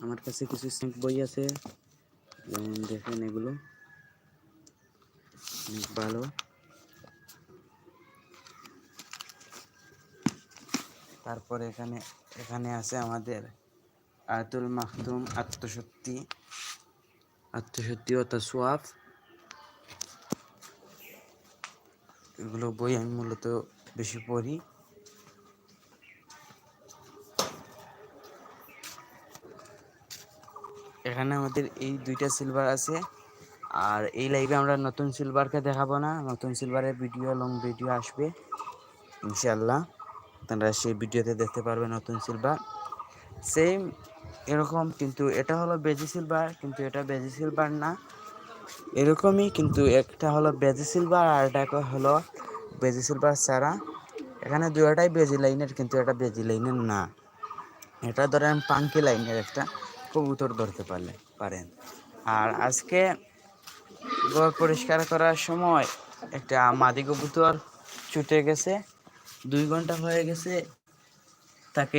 আমার কাছে কিছু স্নেক বই আছে, যেমন দেখেন এগুলো অনেক ভালো। তারপরে এখানে আছে আমাদের আয়াতুল মাখতুম আত্মশক্তি ও তাসওয়াফ। এগুলো বই আমি মূলত বেশি পড়ি। এখানে আমাদের এই দুইটা সিলভার আছে, আর এই লাইভে আমরা নতুন সিলভারকে দেখাবো না, নতুন সিলভারের ভিডিও লং ভিডিও আসবে ইনশাল্লাহ, আপনারা সেই ভিডিওতে দেখতে পারবেন নতুন সিলভার সেম এরকম, কিন্তু এটা হলো বেজি সিলভার, কিন্তু এটা বেজি সিলভার না, এরকমই কিন্তু একটা হলো বেজি সিলভার আর এটা হলো বেজি সিলভার ছাড়া। এখানে দুটাই বেজি লাইনের, কিন্তু এটা বেজি লাইনের না, এটা ধরেন পাঙ্কি লাইনের একটা কবুতর ধরতে পারেন। আর আজকে ঘর পরিষ্কার করার সময় একটা মাদি কবুতর ছুটে গেছে, 2 ঘন্টা হয়ে গেছে তাকে